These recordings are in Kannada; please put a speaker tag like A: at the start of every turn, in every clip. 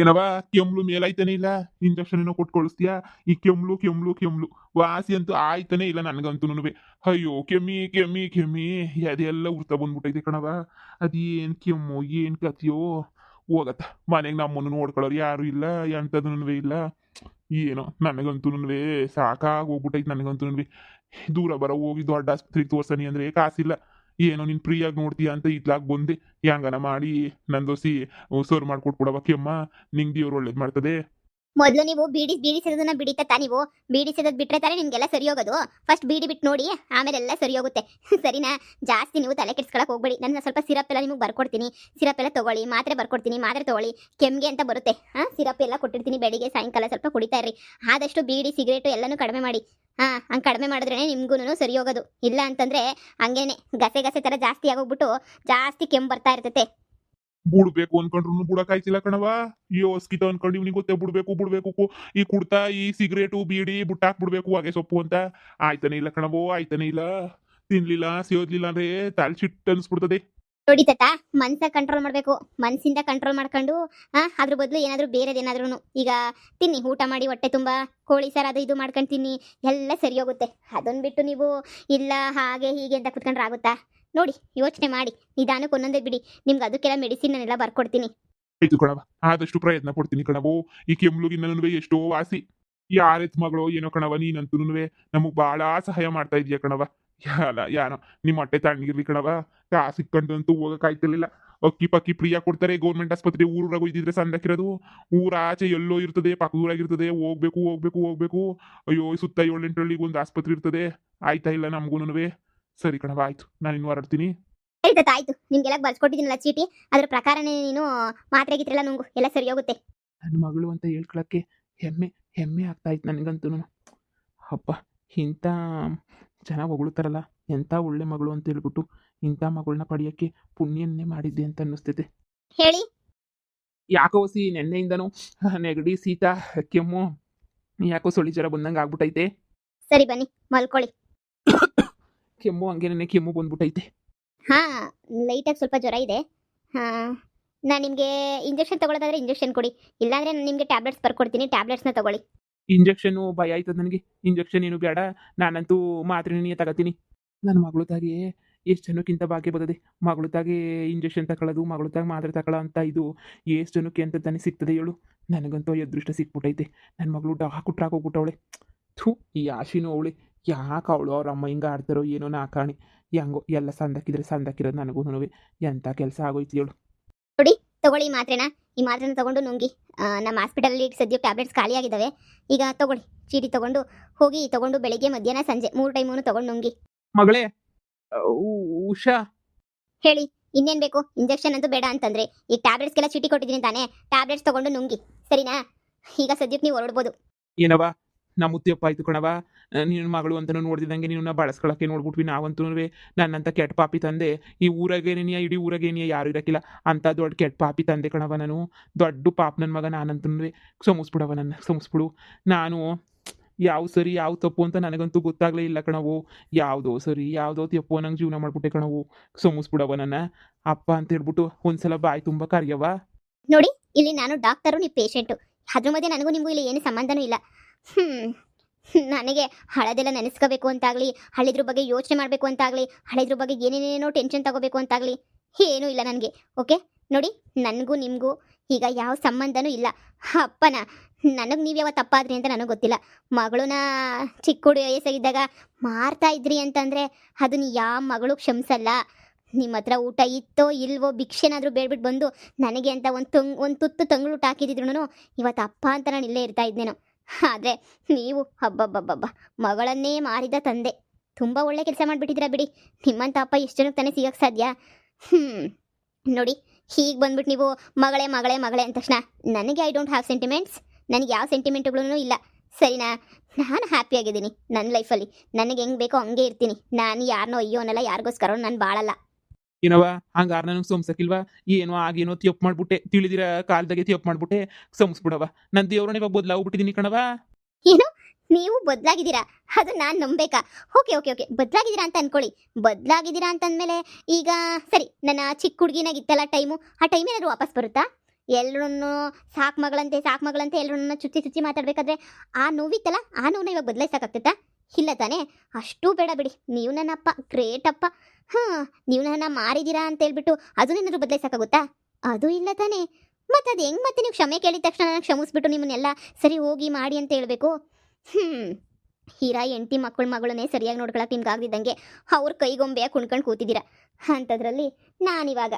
A: ಏನವ ಕೆಮ್ಲು ಮೇಲಾಯ್ತಾನೆ ಇಲ್ಲ. ಇಂಜೆಕ್ಷನ್ ಏನೋ ಕೊಟ್ಟು ಕಳಿಸ್ತೀಯಾ. ಈ ಕೆಮ್ಲು ಕೆಮ್ಲು ಕೆಮ್ಲು ವಾಸಿ ಅಂತೂ ಆಯ್ತಾನೆ ಇಲ್ಲ ನನಗಂತೂನುವೆ. ಅಯ್ಯೋ ಕೆಮ್ಮಿ ಕೆಮ್ಮಿ ಕೆಮ್ಮಿ ಅದೆಲ್ಲ ಉರ್ತ ಬಂದ್ಬಿಟ್ಟೈತೆ ಕಣವ. ಅದೇನ್ ಕೆಮ್ಮು ಏನ್ ಕಥೆಯೋ ಹೋಗತ್ತ. ಮನೆಗೆ ನಮ್ಮನ್ನು ನೋಡ್ಕೊಳ್ಳೋರು ಯಾರು ಇಲ್ಲ, ಎಂಥದೂನುವೆ ಇಲ್ಲ. ಏನೋ ನನಗಂತೂನುವೆ ಸಾಕಾಗಿ ಹೋಗ್ಬಿಟ್ಟೈತೆ ನನಗಂತೂನುವೆ. ದೂರ ಬರ ಹೋಗಿ ದೊಡ್ಡ ಆಸ್ಪತ್ರೆಗೆ ತೋರ್ಸನಿ ಅಂದ್ರೆ ಕಾಸಿಲ್ಲ. ಏನೋ ನೀನ್ ಫ್ರೀಯಾಗಿ ನೋಡ್ತೀಯ ಅಂತ ಇತ್ಲಾಗ್ ಬಂದೆ. ಹೆಂಗನ ಮಾಡಿ ನಂದೋಸಿ ಸರ್ ಮಾಡ್ಕೊಟ್ಬಿಡವ ಕೆಮ್ಮ. ನಿಂಗೆ ದೇವ್ರು ಒಳ್ಳೇದ್ ಮಾಡ್ತದೆ.
B: ಮೊದಲು ನೀವು ಬೀಡಿ ಸೇದೋದನ್ನ ಬಿಡಿತಾ ನೀವು ಬೀಡಿ ಸೇದೋದು ಬಿಟ್ರೆ ತಾನೇ ನಿಮ್ಗೆಲ್ಲ ಸರಿ ಹೋಗೋದು. ಫಸ್ಟ್ ಬೀಡಿ ಬಿಟ್ಟು ನೋಡಿ, ಆಮೇಲೆ ಎಲ್ಲ ಸರಿ ಹೋಗುತ್ತೆ. ಸರಿನಾ? ಜಾಸ್ತಿ ನೀವು ತಲೆ ಕೆಡ್ಸ್ಕೊಳಕ್ ಹೋಗ್ಬೇಡಿ. ನನ್ನ ಸ್ವಲ್ಪ ಸಿರಪ್ ಎಲ್ಲ ನಿಮಗೆ ಬರ್ಕೊಡ್ತೀನಿ. ಸಿರಪ್ ಎಲ್ಲ ತಗೊಳ್ಳಿ, ಮಾತ್ರೆ ಬರ್ಕೊಡ್ತೀನಿ, ಮಾತ್ರೆ ತಗೊಳ್ಳಿ. ಕೆಮ್ಗೆ ಅಂತ ಬರುತ್ತೆ. ಸಿರಪ್ ಎಲ್ಲ ಕೊಟ್ಟಿರ್ತೀನಿ. ಬೆಳಿಗ್ಗೆ ಸಾಯಂಕಾಲ ಸ್ವಲ್ಪ ಕುಡಿತಾ ಇರ್ರಿ. ಆದಷ್ಟು ಬೀಡಿ ಸಿಗರೇಟು ಎಲ್ಲನೂ ಕಡಿಮೆ ಮಾಡಿ. ಹಂಗೆ ಕಡಿಮೆ ಮಾಡಿದ್ರೇ ನಿಮ್ಗೂ ಸರಿ ಹೋಗೋದು. ಇಲ್ಲ ಅಂತಂದ್ರೆ ಹಂಗೇನೆ ಗಸೆ ಗಸೆ ಥರ ಜಾಸ್ತಿ ಆಗೋಗ್ಬಿಟ್ಟು ಜಾಸ್ತಿ ಕೆಮ್ಮು ಬರ್ತಾ ಇರ್ತೈತೆ.
A: ಬಿಡ್ಬೇಕು ಅನ್ಕೊಂಡ್ರು ಬಿಡಕ್ಕಾಯ್ತಿಲ್ಲ ಕಣವ. ಈ ಹೊಸ್ಕಿತ ಅನ್ಕೊಂಡು ಇವ್ನಿಗೆ ಗೊತ್ತೇ ಬಿಡ್ಬೇಕು. ಈ ಕುಡ್ತಾ ಈ ಸಿಗರೇಟು ಬೀಡಿ ಬುಟ್ಟಾಕ್ ಬಿಡ್ಬೇಕು ಹೊಗೆ ಸೊಪ್ಪು ಅಂತ. ಆಯ್ತಾನೆ ಇಲ್ಲ ಕಣವೋ, ಆಯ್ತಾನೆ ಇಲ್ಲ. ತಿನ್ಲಿಲ್ಲ ಸೇದ್ಲಿಲ್ಲ ಅಂದ್ರೆ ತಾಲ್ ಚಿಟ್ ಅನ್ಸ್ಬಿಡ್ತದೆ.
B: ನೋಡಿ ತಾತ, ಮನ್ಸ ಕಂಟ್ರೋಲ್ ಮಾಡಬೇಕು. ಮನ್ಸಿಂದ ಕಂಟ್ರೋಲ್ ಮಾಡ್ಕೊಂಡು ಅದ್ರ ಬದಲು ಏನಾದರೂ ಬೇರೆದೇನಾದ್ರೂ ಈಗ ತಿನ್ನಿ. ಊಟ ಮಾಡಿ ಹೊಟ್ಟೆ ತುಂಬ ಕೋಳಿ ಸಾರು ಅದು ಇದು ಮಾಡ್ಕೊಂಡು ತಿನ್ನಿ, ಎಲ್ಲ ಸರಿ ಹೋಗುತ್ತೆ. ಅದನ್ನು ಬಿಟ್ಟು ನೀವು ಇಲ್ಲ ಹಾಗೆ ಹೀಗೆ ಅಂತ ಕುತ್ಕೊಂಡ್ರೆ ಆಗುತ್ತಾ? ನೋಡಿ, ಯೋಚನೆ ಮಾಡಿ ನಿಧಾನಕ್ಕೆ ಒಂದೊಂದೇ ಬಿಡಿ. ನಿಮ್ಗೆ ಅದಕ್ಕೆಲ್ಲ ಮೆಡಿಸಿನ್ ನಾನೆಲ್ಲ ಬರ್ಕೊಡ್ತೀನಿ.
A: ಆಯ್ತು ಕಣವ, ಆದಷ್ಟು ಪ್ರಯತ್ನ ಪಡ್ತೀನಿ ಕಣವೋ. ಈ ಕೆಮ್ಲುಗಿನ್ನೂ ಎಷ್ಟೋ ವಾಸಿ. ಯಾರೆತ್ ಮಗಳು ಏನೋ ಕಣವ, ನೀನಂತೂನುವೆ ನಮಗ್ ಬಾಳ ಸಹಾಯ ಮಾಡ್ತಾ ಇದೀಯ ಕಣವ. ಯಾನೋ ನಿಮ್ಮ ಹೊಟ್ಟೆ ತಣ್ಣಗಿರ್ಲಿ ಕಣವ. ಕಾಸು ಸಿಕ್ಕಂತಂತೂ ಹೋಗಕ್ಕಾಯ್ತಿರ್ಲಿಲ್ಲ. ಅಕ್ಕಿ ಪಕ್ಕಿ ಫ್ರೀಯಾಗಿ ಕೊಡ್ತಾರೆ ಗೌರ್ಮೆಂಟ್ ಆಸ್ಪತ್ರೆ. ಊರಾಗ ಇದ್ದಿದ್ರೆ ಸಂದಕ್ಕಿರೋದು. ಊರಾಚೆ ಎಲ್ಲೋ ಇರ್ತದೆ, ಪಕ್ಕದೂರಾಗಿರ್ತದೆ. ಹೋಗ್ಬೇಕು. ಅಯ್ಯೋ ಸುತ್ತ 7-8 ಹಳ್ಳಿಗೆ ಒಂದು ಆಸ್ಪತ್ರೆ ಇರ್ತದೆ. ಆಯ್ತಾ ಇಲ್ಲ ನಮ್ಗೂನುವೆ. ಸರಿ ಕಣವ, ಆಯ್ತು ನಾನು ಇನ್ನು ಹೊರಡ್ತೀನಿ.
B: ಸರಿ ತಾತ, ಆಯ್ತು. ನಿಮ್ಗೆಲ್ಲ ಬರ್ಸ್ಕೊಟ್ಟಿದ್ದೀನಲ್ಲ ಚೀಟಿ, ಅದ್ರ ಪ್ರಕಾರನೇ ನೀನು ಮಾತ್ರೆ ಗಿತ್ರೆಲ್ಲ ನುಂಗು, ಎಲ್ಲ ಸರಿ ಹೋಗುತ್ತೆ.
C: ನನ್ನ ಮಗಳು ಅಂತ ಹೇಳ್ಕೊಳಕ್ಕೆ ಹೆಮ್ಮೆ ಹೆಮ್ಮೆ ಆಗ್ತಾ ಇತ್ತು ನನಗಂತೂ. ಅಪ್ಪ, ಇಂಥ ಜನ ಹೊಗಳ್ತಾರಲ್ಲ, ಎಂಥ ಒಳ್ಳೆ ಮಗಳು ಅಂತ ಹೇಳ್ಬಿಟ್ಟು ಇಂಥ ಮಗಳನ್ನ ಪಡೆಯೋಕ್ಕೆ ಪುಣ್ಯನ್ನೇ ಮಾಡಿದ್ದೆ ಅಂತ ಅನ್ನಿಸ್ತೈತೆ.
B: ಹೇಳಿ.
C: ಯಾಕೋ ಸಿ ನೆನ್ನೆಯಿಂದನೂ ನೆಗಡಿ ಶೀತ ಕೆಮ್ಮು ಯಾಕೋ ಸೊಳ್ಳಿ ಜ್ವರ ಬಂದಂಗೆ ಆಗ್ಬಿಟ್ಟೈತೆ.
B: ಸರಿ ಬನ್ನಿ ಮಲ್ಕೊಳ್ಳಿ.
C: ಕೆಮ್ಮು ಹಂಗೇನೆ ಕೆಮ್ಮು ಬಂದ್ಬಿಟ್ಟೈತೆ.
B: ಲೈಟಾಗಿ ಸ್ವಲ್ಪ ಜ್ವರ ಇದೆ. ನಾನು ನಿಮಗೆ ಇಂಜೆಕ್ಷನ್ ತಗೊಳ್ಳೋದಾದ್ರೆ ಇಂಜೆಕ್ಷನ್ ಕೊಡಿ, ಇಲ್ಲಾಂದರೆ ನಾನು ನಿಮಗೆ ಟ್ಯಾಬ್ಲೆಟ್ಸ್ ಬರ್ಕೊಡ್ತೀನಿ, ಟ್ಯಾಬ್ಲೆಟ್ಸ್ನ ತಗೊಳ್ಳಿ.
C: ಇಂಜೆಕ್ಷನ್ನು ಭಯ ಆಯ್ತದ ನನಗೆ. ಇಂಜೆಕ್ಷನ್ ಏನು ಬೇಡ, ನಾನಂತೂ ಮಾತ್ರೆನೇ ತಗೋತೀನಿ. ನನ್ನ ಮಗಳು ತಾಗಿ ಎಷ್ಟು ಜನಕ್ಕಿಂತ ಭಾಗ್ಯ ಬರ್ತದೆ. ಮಗಳು ತಾಗಿ ಇಂಜೆಕ್ಷನ್ ತಗೊಳ್ಳೋದು, ಮಗಳು ತಾಗಿ ಮಾತ್ರೆ ತಗೊಳ್ಳೋ ಅಂತ ಇದು ಎಷ್ಟು ಜನಕ್ಕೆ ಅಂತ ತಾನೇ ಸಿಗ್ತದೆ ಹೇಳು. ನನಗಂತೂ ಅದೃಷ್ಟ ಸಿಕ್ಬಿಟ್ಟೈತೆ. ನನ್ನ ಮಗಳು ಡಾಕುಟ್ರಾಗ ಹೋಗ್ಬಿಟ್ಟವಳೆ. ಥೂ, ಈ ಆಶಿನೂ ಅವಳೆ. ಯಾಕೆ ಅವಳು ಅವ್ರ ಅಮ್ಮ ಹಿಂಗೆ ಆಡ್ತಾರೋ ಏನೋ ನಾಕಾಣಿ. ಹೆಂಗೋ ಎಲ್ಲ ಸಂದಕ್ಕಿರೋದು ನನಗೂ ಎಂಥ ಕೆಲಸ ಆಗೋಯ್ತು ಹೇಳು.
B: ನೋಡಿ, ತಗೊಳ್ಳಿ ಈ ಮಾತ್ರೆನ ತಗೊಂಡು ನುಂಗಿ. ನಮ್ಮ ಹಾಸ್ಪಿಟಲಲ್ಲಿ ಸದ್ಯ ಟ್ಯಾಬ್ಲೆಟ್ಸ್ ಖಾಲಿ ಆಗಿದ್ದಾವೆ. ಈಗ ತಗೊಳ್ಳಿ, ಚೀಟಿ ತಗೊಂಡು ಹೋಗಿ ತಗೊಂಡು ಬೆಳಿಗ್ಗೆ ಮಧ್ಯಾಹ್ನ ಸಂಜೆ 3 ಟೈಮೂ ತಗೊಂಡು ನುಂಗಿ.
C: ಮಗಳೇ, ಉಷಾ
B: ಹೇಳಿ, ಇನ್ನೇನು ಬೇಕು? ಇಂಜೆಕ್ಷನ್ ಅಂತೂ ಬೇಡ ಅಂತಂದ್ರೆ ಈಗ ಟ್ಯಾಬ್ಲೆಟ್ಸ್ಗೆಲ್ಲ ಚೀಟಿ ಕೊಟ್ಟಿದ್ದೀನಿ ತಾನೇ, ಟ್ಯಾಬ್ಲೆಟ್ಸ್ ತಗೊಂಡು ನುಂಗಿ. ಸರಿನಾ? ಈಗ ಸದ್ಯಕ್ಕೆ ನೀವು ಹೊರಡ್ಬೋದು.
C: ಏನವ, ನಮ್ಮ ಮುತ್ತಿಯಪ್ಪ ಆಯ್ತು ಕಣವ. ನಿನ್ನ ಮಗಳು ಅಂತಲೂ ನೋಡ್ದಿದ್ದಂಗೆ ನೀನು ಬಳಸ್ಕೊಳಕ್ಕೆ ನೋಡ್ಬಿಟ್ವಿ ನಾವಂತೂ. ನನ್ನಂತ ಕೆಟ್ಟ ಪಾಪಿ ತಂದೆ ಈ ಊರಾಗೇನಿಯ, ಇಡೀ ಊರಾಗೇನಿಯ ಯಾರು ಇರೋಕ್ಕಿಲ್ಲ ಅಂತ ದೊಡ್ಡ ಕೆಟ್ಟ ಪಾಪಿ ತಂದೆ ಕಣವ ನಾನು. ದೊಡ್ಡ ಪಾಪ ನನ್ನ ಮಗ ನಾನಂತೂ. ಕ್ಷಮಿಸ್ಬಿಡವ, ನನ್ನ ಕ್ಷಮಿಸ್ಬಿಡು. ನಾನು ಯಾವ ಸರಿ ಯಾವ ತಪ್ಪು ಅಂತ ನನಗಂತೂ ಗೊತ್ತಾಗಲೇ ಇಲ್ಲ ಕಣವು. ಯಾವುದೋ ಸರಿ ಯಾವುದೋ ತಪ್ಪು ನಂಗೆ ಜೀವನ ಮಾಡ್ಬಿಟ್ಟೆ ಕಣವು. ಕ್ಷಮಿಸ್ಬಿಡವ ನನ್ನ ಅಪ್ಪ ಅಂತ ಹೇಳ್ಬಿಟ್ಟು ಒಂದ್ಸಲ ಬಾಯಿ ತುಂಬ ಕರಿಯವ.
B: ನೋಡಿ, ಇಲ್ಲಿ ನಾನು ಡಾಕ್ಟರು, ನೀವು ಪೇಷೆಂಟು. ಅದ್ರ ಮಧ್ಯೆ ನನಗೂ ನಿಮಗೂ ಇಲ್ಲಿ ಏನು ಸಂಬಂಧನೂ ಇಲ್ಲ. ನನಗೆ ಹಳದೆಲ್ಲ ನೆನೆಸ್ಕೋಬೇಕು ಅಂತಾಗಲಿ, ಹಳಿದ್ರ ಬಗ್ಗೆ ಯೋಚನೆ ಮಾಡಬೇಕು ಅಂತಾಗಲಿ, ಹಳಿದ್ರ ಬಗ್ಗೆ ಏನೇನೇನೋ ಟೆನ್ಷನ್ ತಗೋಬೇಕು ಅಂತಾಗಲಿ ಏನೂ ಇಲ್ಲ ನನಗೆ. ಓಕೆ? ನೋಡಿ, ನನಗೂ ನಿಮಗೂ ಈಗ ಯಾವ ಸಂಬಂಧನೂ ಇಲ್ಲ. ಅಪ್ಪನ ನನಗೆ ನೀವು ಯಾವ ತಪ್ಪಾದ್ರಿ ಅಂತ ನನಗೆ ಗೊತ್ತಿಲ್ಲ. ಮಗಳನ್ನ ಚಿಕ್ಕ ಹುಡುಗ ವಯಸ್ಸಾಗಿದ್ದಾಗ ಮಾರ್ತಾ ಇದ್ರಿ ಅಂತಂದರೆ ಅದನ್ನ ಯಾವ ಮಗಳು ಕ್ಷಮಿಸಲ್ಲ. ನಿಮ್ಮ ಹತ್ರ ಊಟ ಇತ್ತೋ ಇಲ್ವೋ, ಭಿಕ್ಷೆನಾದರೂ ಬೇಡ್ಬಿಟ್ಟು ಬಂದು ನನಗೆ ಅಂತ ಒಂದು ತುತ್ತು ತಂಗುಳೂಟ ಹಾಕಿದ್ರು ಇವತ್ತು ಅಪ್ಪ ಅಂತ ನಾನು ಇಲ್ಲೇ ಇರ್ತಾ ಇದ್ದೇನೋ. ಆದರೆ ನೀವು ಹಬ್ಬಬ್ಬಬ್ಬಬ್ಬ ಮಗಳನ್ನೇ ಮಾರಿದ ತಂದೆ. ತುಂಬ ಒಳ್ಳೆ ಕೆಲಸ ಮಾಡಿಬಿಟ್ಟಿದ್ದೀರಾ ಬಿಡಿ. ನಿಮ್ಮಂಥ ಅಪ್ಪ ಎಷ್ಟು ಜನಕ್ಕೆ ತಾನೇ ಸಿಗೋಕ್ಕೆ ಸಾಧ್ಯ? ನೋಡಿ, ಹೀಗೆ ಬಂದ್ಬಿಟ್ಟು ನೀವು ಮಗಳೇ ಮಗಳೇ ಮಗಳೇ ಅಂದ ತಕ್ಷಣ ನನಗೆ ಐ ಡೋಂಟ್ ಹ್ಯಾವ್ ಸೆಂಟಿಮೆಂಟ್ಸ್. ನನಗೆ ಯಾವ ಸೆಂಟಿಮೆಂಟ್ಗಳೂ ಇಲ್ಲ. ಸರಿನಾ? ನಾನು ಹ್ಯಾಪಿಯಾಗಿದ್ದೀನಿ ನನ್ನ ಲೈಫಲ್ಲಿ. ನನಗೆ ಹೆಂಗೆ ಬೇಕೋ ಹಂಗೆ ಇರ್ತೀನಿ. ನಾನು ಯಾರನ್ನೋ ಅಯ್ಯೋ ಅನ್ನಲ್ಲ, ಯಾರಿಗೋಸ್ಕರ ನಾನು ಬಾಳಲ್ಲ.
C: ಏನವ, ಹಂಗಾರ ನನಗೆ ಸೋಮ್ಸಕ್ಕಿಲ್ವಾ? ಏನೋ ಆಗೇನೋ ತಿಯಪ್ ಮಾಡ್ಬಿಟ್ಟೆ, ತಿಳಿದಿರ ಕಾಲದಾಗೆ ತಿಯಪ್ ಮಾಡ್ಬಿಟ್ಟೆ. ಸೋಮ್ಸ್ಬಿಡವ. ನನ್ನ ದೇವ್ರನ್ನ ಇವಾಗ ಬದಲಾಗ್ಬಿಟ್ಟಿದ್ದೀನಿ ಕಣವ.
B: ಏನು? ನೀವು ಬದಲಾಗಿದ್ದೀರಾ? ಅದು ನಾನು ನಂಬೇಕಾ? ಓಕೆ ಬದಲಾಗಿದ್ದೀರಾ ಅಂತ ಅನ್ಕೊಳ್ಳಿ. ಬದಲಾಗಿದ್ದೀರಾ ಅಂತಂದಮೇಲೆ ಈಗ ಸರಿ, ನನ್ನ ಚಿಕ್ಕ ಹುಡುಗಿನಾಗಿತ್ತಲ್ಲ ಟೈಮು, ಆ ಟೈಮ್ ಏನಾದರೂ ವಾಪಸ್ ಬರುತ್ತಾ? ಎಲ್ಲರನ್ನು ಸಾಕು ಮಗಳಂತೆ ಎಲ್ಲರನ್ನ ಚುಚ್ಚಿ ಮಾತಾಡ್ಬೇಕಾದ್ರೆ ಆ ನೋವಿತ್ತಲ್ಲ, ಆ ನೋವನ್ನ ಇವಾಗ ಬದಲಾಯಿಸಕ್ಕಾಗ್ತೈತಾ? ಇಲ್ಲ ತಾನೇ? ಅಷ್ಟೂ ಬೇಡ ಬಿಡಿ. ನೀವು ನನ್ನಪ್ಪ ಗ್ರೇಟ್ ಅಪ್ಪ. ನೀವು ನನ್ನ ಮಾರಿದ್ದೀರಾ ಅಂತ ಹೇಳ್ಬಿಟ್ಟು ಅದನ್ನೇನಾದ್ರು ಬದಲಾಯಿಸಕ್ಕಾಗುತ್ತಾ? ಅದು ಇಲ್ಲ ತಾನೇ? ಮತ್ತೆ ಅದು ಹೆಂಗೆ ಮತ್ತೆ ನೀವು ಕ್ಷಮೆ ಕೇಳಿದ ತಕ್ಷಣ ನಾನು ಕ್ಷಮಿಸ್ಬಿಟ್ಟು ನಿಮ್ಮನ್ನೆಲ್ಲ ಸರಿ ಹೋಗಿ ಮಾಡಿ ಅಂತ ಹೇಳಬೇಕು? ಹೀರಾ ಹೆಂಡತಿ ಮಗಳನ್ನೇ ಸರಿಯಾಗಿ ನೋಡ್ಕೊಳಕ್ಕೆ ನಿಮ್ಗೆ ಆಗದಿದ್ದಂಗೆ ಅವ್ರ ಕೈಗೊಂಬೆಯಾಗಿ ಕುಣ್ಕೊಂಡು ಕೂತಿದ್ದೀರಾ. ಅಂಥದ್ರಲ್ಲಿ ನಾನಿವಾಗ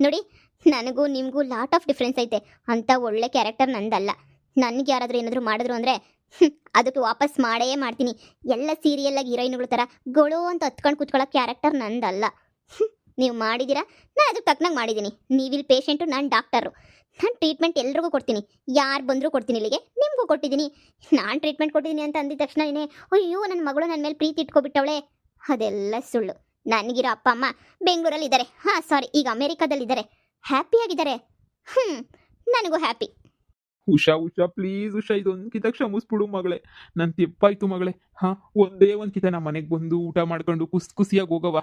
B: ನೋಡಿ, ನನಗೂ ನಿಮಗೂ ಲಾಟ್ ಆಫ್ ಡಿಫ್ರೆನ್ಸ್ ಐತೆ. ಅಂಥ ಒಳ್ಳೆ ಕ್ಯಾರೆಕ್ಟರ್ ನಂದಲ್ಲ. ನನಗೆ ಯಾರಾದರೂ ಏನಾದರೂ ಮಾಡಿದ್ರು ಅಂದರೆ ಅದಕ್ಕೆ ವಾಪಸ್ ಮಾಡೇ ಮಾಡ್ತೀನಿ. ಎಲ್ಲ ಸೀರಿಯಲ್ಲಾಗಿ ಹೀರೋಯಿನ್ಗಳ ಥರ ಗೊಳು ಅಂತ ಹತ್ಕೊಂಡು ಕೂತ್ಕೊಳ್ಳೋ ಕ್ಯಾರೆಕ್ಟರ್ ನಂದಲ್ಲ. ನೀವು ಮಾಡಿದ್ದೀರಾ, ನಾನು ಅದಕ್ಕೆ ತಕ್ಕನಾಗಿ ಮಾಡಿದ್ದೀನಿ. ನೀವಿಲ್ಲಿ ಪೇಷೆಂಟು, ನಾನು ಡಾಕ್ಟರು. ನಾನು ಟ್ರೀಟ್ಮೆಂಟ್ ಎಲ್ರಿಗೂ ಕೊಡ್ತೀನಿ. ಯಾರು ಬಂದರೂ ಕೊಡ್ತೀನಿ. ಇಲ್ಲಿಗೆ ನಿಮಗೂ ಕೊಟ್ಟಿದ್ದೀನಿ. ನಾನು ಟ್ರೀಟ್ಮೆಂಟ್ ಕೊಟ್ಟಿದ್ದೀನಿ ಅಂತ ಅಂದಿದ ತಕ್ಷಣನೇ ಅಯ್ಯೋ ನನ್ನ ಮಗಳು ನನ್ನ ಮೇಲೆ ಪ್ರೀತಿ ಇಟ್ಕೊಬಿಟ್ಟವಳೆ, ಅದೆಲ್ಲ ಸುಳ್ಳು. ನನಗಿರೋ ಅಪ್ಪ ಅಮ್ಮ ಬೆಂಗಳೂರಲ್ಲಿದ್ದಾರೆ, ಸಾರಿ ಈಗ ಅಮೇರಿಕಾದಲ್ಲಿದ್ದಾರೆ, ಹ್ಯಾಪಿಯಾಗಿದ್ದಾರೆ. ನನಗೂ ಹ್ಯಾಪಿ.
C: ಉಷಾ ಪ್ಲೀಸ್ ಉಷಾ, ಇದೊಂದ್ಕಿತ ಕ್ಷಮಿಸ್ಬಿಡು ಮಗಳೇ. ನನ್ನ ತೆಪ್ಪಾಯ್ತು ಮಗಳೇ. ಒಂದೇ ಒಂದ್ಕಿತ ನಮ್ಮ ಮನೆಗೆ ಬಂದು ಊಟ ಮಾಡ್ಕೊಂಡು ಖುಷಿಯಾಗಿ ಹೋಗವ.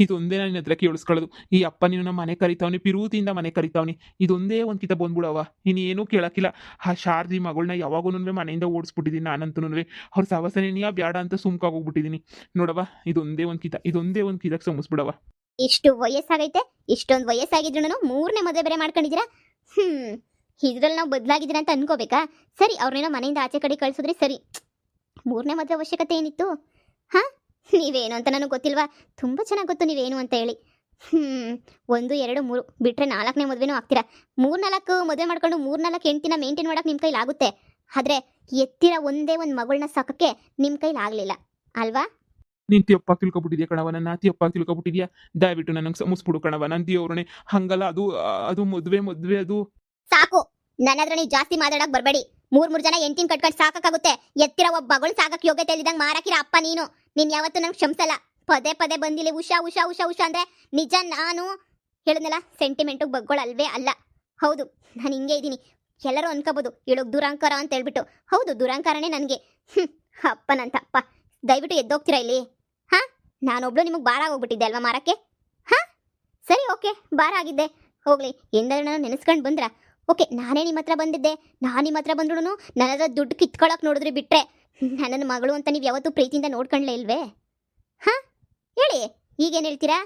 C: ಇದೊಂದೇ ನಾನು ಹತ್ರ ಕೇಳಿಸ್ಕೊಳ್ಳೋದು. ಈ ಅಪ್ಪ ನೀನು ನಮ್ಮ ಮನೆ ಕರಿತಾವನಿ, ಪಿರುತಿಯಿಂದ ಮನೆ ಕರಿತಾವನಿ. ಇದೊಂದೇ ಒಂದ್ಕಿತ ಬಂದ್ಬಿಡವ. ಇನ್ನೇನು ಕೇಳಕ್ಕಿಲ್ಲ. ಆ ಶಾರದಿ ಮಗಳನ್ನ ಯಾವಾಗೂ ಮನೆಯಿಂದ ಓಡಿಸ್ಬಿಟ್ಟಿದ್ದೀನಿ ನಾನಂತೂ. ಅವ್ರ ಸವಸನೇನಿಯ ಬ್ಯಾಡ ಅಂತ ಸುಮ್ಕಾಗೋಗ್ಬಿಟ್ಟಿದ್ದೀನಿ ನೋಡವ. ಇದೊಂದೇ ಒಂದ್ಕಿತ ಕ್ಷಮಿಸ್ಬಿಡವ.
B: ಇಷ್ಟು ವಯಸ್ಸಾಗೈತೆ, ಇಷ್ಟೊಂದು ವಯಸ್ಸಾಗಿದ್ರು ನಾನು 3ನೇ ಮದುವೆ ಬೇರೆ ಮಾಡ್ಕೊಂಡಿದ್ದೀರಾ. ಇದ್ರಲ್ಲಿ ನಾವು ಬದಲಾಗಿದ್ದೀರಾ ಅಂತ ಅನ್ಕೋಬೇಕಾ? ಸರಿ, ಅವ್ರನ್ನೇನೋ ಮನೆಯಿಂದ ಆಚೆ ಕಡೆ ಕಳಿಸಿದ್ರೆ ಸರಿ, 3ನೇ ಮದುವೆ ಅವಶ್ಯಕತೆ ಏನಿತ್ತು? ನೀವೇನು ಅಂತ ನನಗೆ ಗೊತ್ತಿಲ್ವಾ? ತುಂಬ ಚೆನ್ನಾಗಿ ಗೊತ್ತು ನೀವೇನು ಅಂತ ಹೇಳಿ. 1 2 3 ಬಿಟ್ಟರೆ 4ನೇ ಮದುವೆನೂ ಆಗ್ತೀರಾ. 3-4 ಮದುವೆ ಮಾಡ್ಕೊಂಡು 3-4 ಹೆಂಡ್ತಿನ ಮೇಂಟೈನ್ ಮಾಡೋಕೆ ನಿಮ್ಮ ಕೈಲಾಗುತ್ತೆ. ಆದರೆ ಎತ್ತಿರ ಒಂದೇ ಒಂದು ಮಗಳನ್ನ ಸಾಕೋಕ್ಕೆ ನಿಮ್ಮ ಕೈಲಾಗಲಿಲ್ಲ ಅಲ್ವಾ?
C: ನೀನು ತಿಯಪ್ಪಾಗಿ ತಿಳ್ಕೊಬಿಟ್ಟಿದ್ಯಾ ಕಣವ. ನನ್ನ ತಿಯಪ್ಪಾಗಿ ತಿಳ್ಕೊಬಿಟ್ಟಿದ್ಯಾ. ದಯವಿಟ್ಟು ನನಗೆ ಸಮಸ್ಬಿಡು ಕಣವ. ನನ್ನ ದೇವ್ರನೇ ಹಂಗಲ್ಲ. ಅದು ಮದುವೆ ಅದು
B: ಸಾಕು. ನನ್ನ ಹತ್ರ ನೀವು ಜಾಸ್ತಿ ಮಾತಾಡಕ್ ಬರಬೇಡಿ. 3 ಜನ ಹೆಂಡ್ತಿನ ಕಟ್ಕೊಂಡು ಸಾಕಾಗುತ್ತೆ. ಎತ್ತಿರ ಒಬ್ಬ ಮಗಳು ಸಾಕಕ್ಕೆ ಯೋಗ್ಯತೆ ಇಲ್ದಂಗೆ ಮಾರಾಕಿರ ಅಪ್ಪ ನೀನು. ಯಾವತ್ತೂ ನಂಗೆ ಕ್ಷಮಿಸಲ್ಲ. ಪದೇ ಬಂದಿಲ್ಲ ಉಷಾ ಅಂದ್ರೆ ನಿಜ. ನಾನು ಹೇಳಿದ್ನಲ್ಲ, ಸೆಂಟಿಮೆಂಟಿಗೆ ಬಗ್ಗೊಳಲ್ವೇ ಅಲ್ಲ. ಹೌದು, ನಾನು ಹಿಂಗೆ ಇದ್ದೀನಿ. ಎಲ್ಲರೂ ಅನ್ಕೋಬೋದು ಇವಳು ದುರಂಕಾರ ಅಂತ ಹೇಳ್ಬಿಟ್ಟು. ಹೌದು, ದುರಂಕಾರನೇ ನನಗೆ. ಅಪ್ಪನಂತ ಅಪ್ಪ. ದಯವಿಟ್ಟು ಎದ್ದೋಗ್ತೀರಾ ಇಲ್ಲಿ? ನಾನೊಬ್ಳು ನಿಮಗೆ ಭಾರ ಆಗೋಗ್ಬಿಟ್ಟಿದ್ದೆ ಅಲ್ವಾ ಮಾರಕ್ಕೆ? ಸರಿ, ಓಕೆ, ಭಾರ ಆಗಿದ್ದೆ, ಹೋಗ್ಲಿ. ಎಂದರೆ ನಾನು ನೆನೆಸ್ಕೊಂಡು ಬಂದ್ರ ಓಕೆ. ನಾನೇ ನಿಮ್ಮ ಹತ್ರ ಬಂದಿದ್ದೆ. ನಾನು ನಿಮ್ಮ ಹತ್ರ ಬಂದ್ರು ನನ್ನ ಹತ್ರ ದುಡ್ಡು ಕಿತ್ಕೊಳಕ್ಕೆ ನೋಡಿದ್ರಿ ಬಿಟ್ರೆ ನನ್ನ ಮಗಳು ಅಂತ ನೀವು ಯಾವತ್ತೂ ಪ್ರೀತಿಯಿಂದ ನೋಡ್ಕೊಂಡ್ಲೇ ಇಲ್ವೇ? ಹೇಳಿ, ಈಗೇನು ಹೇಳ್ತೀರಾ?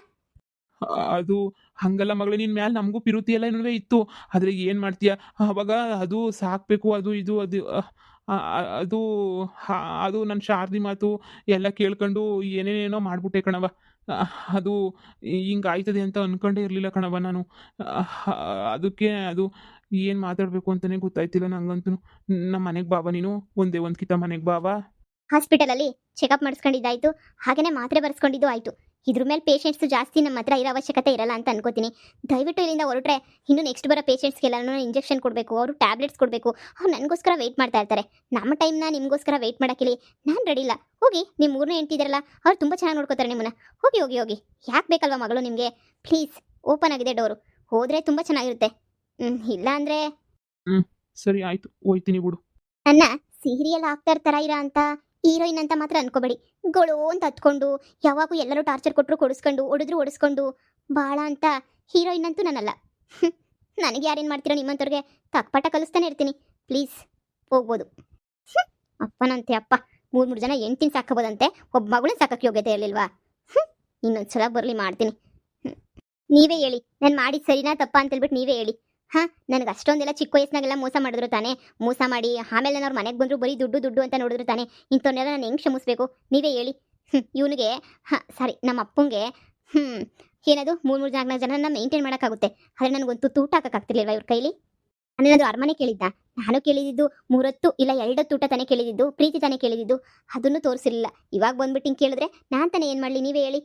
C: ಅದು ಹಂಗಲ್ಲ ಮಗಳೇ. ನಿನ್ನ ಮ್ಯಾಲೆ ನಮಗೂ ಪಿರುತಿ ಎಲ್ಲ ಏನೂ ಇತ್ತು. ಆದರೆ ಏನು ಮಾಡ್ತೀಯ, ಅವಾಗ ಅದು ಸಾಕಬೇಕು, ಅದು ನನ್ನ ಶಾರದಿ ಮಾತು ಎಲ್ಲ ಕೇಳ್ಕೊಂಡು ಏನೇನೇನೋ ಮಾಡ್ಬಿಟ್ಟೆ ಕಣವ. ಅದು ಹಿಂಗಾಯ್ತದೆ ಅಂತ ಅಂದ್ಕೊಂಡೇ ಇರಲಿಲ್ಲ ಕಣವ ನಾನು. ಅದಕ್ಕೆ ಅದು ಏನು ಮಾತಾಡಬೇಕು ಅಂತಲೇ ಗೊತ್ತಾಯ್ತಿಲ್ಲ ನಂಗಂತೂ. ನಮ್ಮ ಮನೆಗೆ ಬಾವ, ನೀನು ಒಂದೇ ಒಂದ್ಕಿತ ಮನೆಗೆ ಬಾವ.
B: ಹಾಸ್ಪಿಟಲಲ್ಲಿ ಚೆಕಪ್ ಮಾಡಿಸ್ಕೊಂಡಿದ್ದಾಯ್ತು, ಹಾಗೆಯೇ ಮಾತ್ರೆ ಬರೆಸ್ಕೊಂಡಿದ್ದು ಆಯಿತು. ಇದ್ರ ಮೇಲೆ ಪೇಷಂಟ್ಸು ಜಾಸ್ತಿ ನಮ್ಮ ಹತ್ರ ಇರೋ ಅವಶ್ಯಕತೆ ಇರಲ್ಲ ಅಂತ ಅನ್ಕೋತೀನಿ. ದಯವಿಟ್ಟು ಇಲ್ಲಿಂದ ಹೊರಟ್ರೆ ಇನ್ನು ನೆಕ್ಸ್ಟ್ ಬರೋ ಪೇಷಂಟ್ಸ್ಗೆಲ್ಲನೂ ಇಂಜೆಕ್ಷನ್ ಕೊಡಬೇಕು, ಅವರು ಟ್ಯಾಬ್ಲೆಟ್ಸ್ ಕೊಡಬೇಕು. ಅವ್ರು ನನಗೋಸ್ಕರ ವೆಯ್ಟ್ ಮಾಡ್ತಾ ಇರ್ತಾರೆ. ನಮ್ಮ ಟೈಮ್ನ ನಿಮಗೋಸ್ಕರ ವೆಯ್ಟ್ ಮಾಡೋಕ್ಕಿಲ್ಲಿ ನಾನು ರೆಡಿ ಇಲ್ಲ. ಹೋಗಿ, ನಿಮ್ಮ 3ನೇ ಹೆಂಡ್ತಿದಾರಲ್ಲ, ಅವ್ರು ತುಂಬ ಚೆನ್ನಾಗಿ ನೋಡ್ಕೋತಾರೆ ನಿಮ್ಮನ್ನ. ಹೋಗಿ. ಯಾಕೆ ಬೇಕಲ್ವಾ ಮಗಳು ನಿಮಗೆ? ಪ್ಲೀಸ್, ಓಪನ್ ಆಗಿದೆ ಡೋರು, ಹೋದರೆ ತುಂಬ ಚೆನ್ನಾಗಿರುತ್ತೆ. ಇಲ್ಲ ಅಂದರೆ
C: ಸರಿ ಆಯಿತು, ಹೋಯ್ತೀನಿ ಬಿಡು.
B: ನನ್ನ ಸೀರಿಯಲ್ ಆಗ್ತಾ ಥರ ಇರೋ ಅಂತ ಹೀರೋಯಿನ್ ಅಂತ ಮಾತ್ರ ಅನ್ಕೋಬೇಡಿ. ಗೊಳು ಅಂತ ಹತ್ಕೊಂಡು ಯಾವಾಗೂ ಎಲ್ಲರೂ ಟಾರ್ಚರ್ ಕೊಟ್ಟರು ಕೊಡಿಸ್ಕೊಂಡು, ಹೊಡೆಸ್ಕೊಂಡು ಭಾಳ ಅಂತ ಹೀರೋಯಿನ್ ಅಂತೂ ನಾನಲ್ಲ. ನನಗೆ ಯಾರೇನು ಮಾಡ್ತೀರೋ ನಿಮ್ಮಂಥವ್ರಿಗೆ ತಕ್ಪಾಟ ಕಲಿಸ್ತಾನೆ ಇರ್ತೀನಿ. ಪ್ಲೀಸ್, ಹೋಗ್ಬೋದು. ಅಪ್ಪನಂತೆ ಅಪ್ಪ 3 ಜನ ಹೆಂಡ್ತಿನ ಸಾಕೋಬೋದಂತೆ, ಒಬ್ಬ ಮಗಳನ್ನ ಸಾಕಕ್ಕೆ ಯೋಗ್ಯತೆ ಇರಲಿಲ್ವಾ? ಇನ್ನೊಂದ್ಸಲ ಬರಲಿ, ಮಾಡ್ತೀನಿ. ನೀವೇ ಹೇಳಿ, ನಾನು ಮಾಡಿದ್ದು ಸರಿನಾ ತಪ್ಪಾ ಅಂತ ಹೇಳ್ಬಿಟ್ಟು ನೀವೇ ಹೇಳಿ. ನನಗೆ ಅಷ್ಟೊಂದೆಲ್ಲ ಚಿಕ್ಕ ವಯಸ್ಸಿನಾಗೆಲ್ಲ ಮೋಸ ಮಾಡಿದ್ರು ತಾನೇ. ಮೋಸ ಮಾಡಿ ಆಮೇಲೆ ನಾನು ಅವ್ರ ಮನೆಗೆ ಬಂದರೂ ಬರೀ ದುಡ್ಡು ಅಂತ ನೋಡಿದ್ರು ತಾನೇ. ಇಂಥವನ್ನೆಲ್ಲ ನಾನು ಹೆಂಗೆ ಕ್ಷಮಿಸ್ಬೇಕು? ನೀವೇ ಹೇಳಿ. ಇವನಿಗೆ ಸಾರಿ, ನಮ್ಮ ಅಪ್ಪಂಗೆ ಏನದು 3-4 ಜನನ ಮೇಂಟೈನ್ ಮಾಡೋಕ್ಕಾಗುತ್ತೆ. ಆದರೆ ನನಗೊಂದು ತೂಟ ಹಾಕೋಕ್ಕಾಗ್ತಿರ್ಲಿಲ್ವ ಇವ್ರ ಕೈಲಿ? ನಾನೇನಾದರೂ ಅರಮನೆ ಕೇಳಿದ್ದ? ನಾನು ಕೇಳಿದ್ದು 3 ಹೊತ್ತು ಇಲ್ಲ 2 ಹೊತ್ತು ಊಟ ತಾನೇ ಕೇಳಿದ್ದು, ಪ್ರೀತಿ ತಾನೇ ಕೇಳಿದ್ದು. ಅದನ್ನು ತೋರಿಸಿರಲಿಲ್ಲ. ಇವಾಗ ಬಂದ್ಬಿಟ್ಟು ಹಿಂಗೆ ಕೇಳಿದ್ರೆ ನಾನು ತಾನೇ ಏನು ಮಾಡಲಿ? ನೀವೇ ಹೇಳಿ.